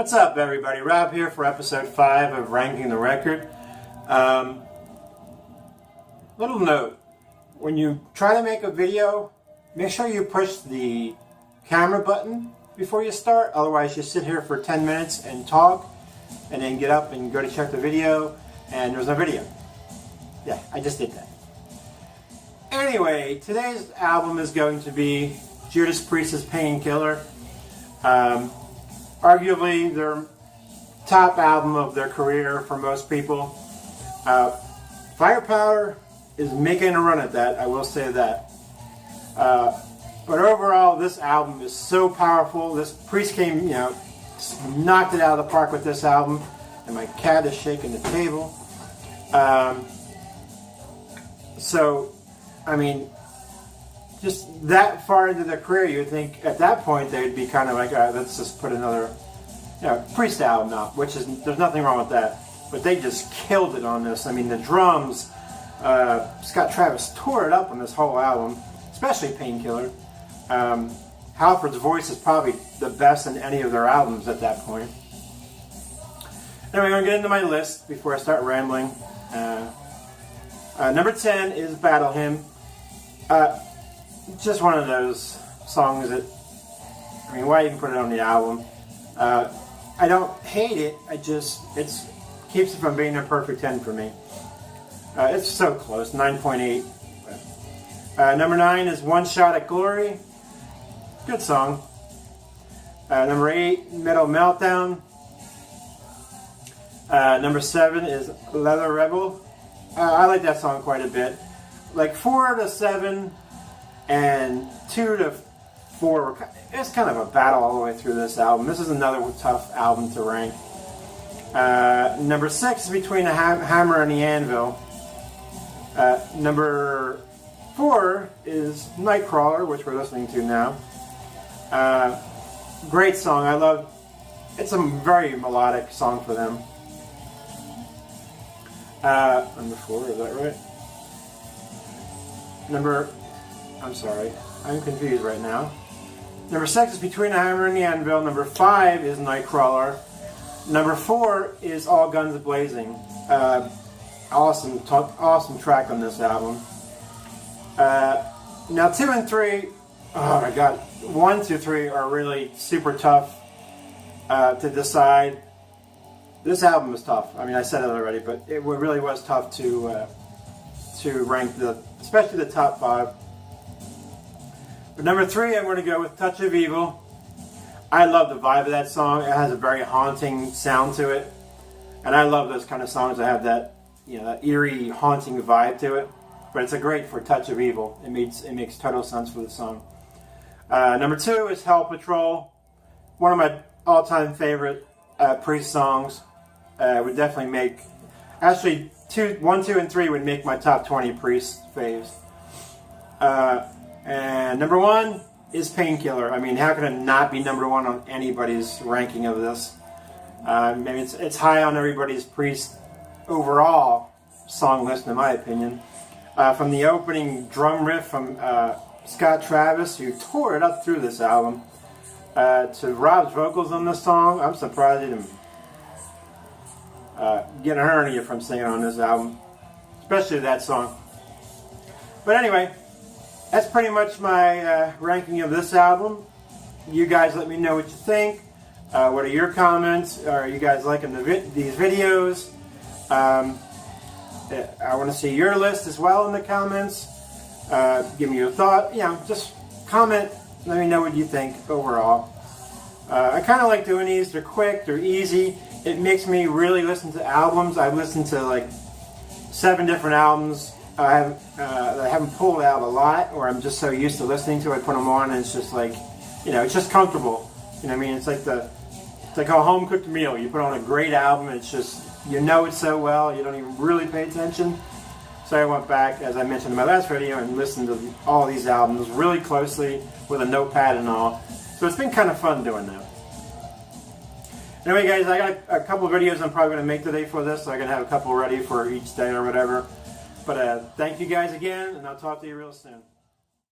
What's up, everybody? Rob here for episode 5 of Ranking the Record. Little note, when you try to make a video, make sure you push the camera button before you start. Otherwise, you sit here for 10 minutes and talk, and then get up and go to check the video, and there's no video. Yeah, I just did that. Anyway, today's album is going to be Judas Priest's Painkiller. Arguably their top album of their career for most people. Firepower is making a run at that, I will say that. But overall, this album is so powerful. This Priest came, knocked it out of the park with this album. And my cat is shaking the table. Just that far into their career, you'd think at that point they'd be kind of like, let's just put another Priest album out, there's nothing wrong with that. But they just killed it on this. I mean, the drums, Scott Travis tore it up on this whole album, especially Painkiller. Halford's voice is probably the best in any of their albums at that point. Anyway, I'm going to get into my list before I start rambling. Number 10 is Battle Hymn. Just one of those songs that, why even put it on the album? I don't hate it, it keeps it from being a perfect 10 for me. It's so close, 9.8. Number 9 is One Shot at Glory. Good song. Number 8, Metal Meltdown. Number 7 is Leather Rebel. I like that song quite a bit. Like 4 to 7 and 2 to 4, it's kind of a battle all the way through this album. This is another tough album to rank. Number 6 is Between the Hammer and the Anvil. Number 4 is Nightcrawler, which we're listening to now. Great song. It's a very melodic song for them. Number 4, is that right? I'm confused right now. Number 6 is Between the Hammer and the Anvil. Number 5 is Nightcrawler. Number 4 is All Guns Blazing. Awesome track on this album. Now 2 and 3, oh my god, 1 through 3 are really super tough to decide. This album is tough. I said it already, but it really was tough to rank especially the top 5. But number 3, I'm going to go with Touch of Evil. I love the vibe of that song. It has a very haunting sound to it, and I love those kind of songs that have that, that eerie, haunting vibe to it. But it's a great for Touch of Evil. It makes total sense for the song. Number 2 is Hell Patrol. One of my all-time favorite Priest songs. Would definitely make, actually 1, 2, and 3 would make my top 20 Priest faves. And number 1 is Painkiller. How can it not be number 1 on anybody's ranking of this? Maybe it's high on everybody's Priest overall song list, in my opinion. From the opening drum riff from Scott Travis, who tore it up through this album, to Rob's vocals on this song, I'm surprised he didn't get a hernia from singing on this album, especially that song. But anyway, that's pretty much my ranking of this album. You guys let me know what you think. What are your comments? Are you guys liking these videos? I want to see your list as well in the comments. Give me your thought. Just comment. Let me know what you think overall. I kind of like doing these. They're quick. They're easy. It makes me really listen to albums. I've listened to like 7 different albums. I haven't pulled out a lot, or I'm just so used to listening to it. I put them on, and it's just like, it's just comfortable. It's like a home cooked meal. You put on a great album, and it's just, it so well, you don't even really pay attention. So I went back, as I mentioned in my last video, and listened to all these albums really closely with a notepad and all. So it's been kind of fun doing that. Anyway, guys, I got a couple of videos I'm probably going to make today for this, so I can have a couple ready for each day or whatever. But thank you guys again, and I'll talk to you real soon.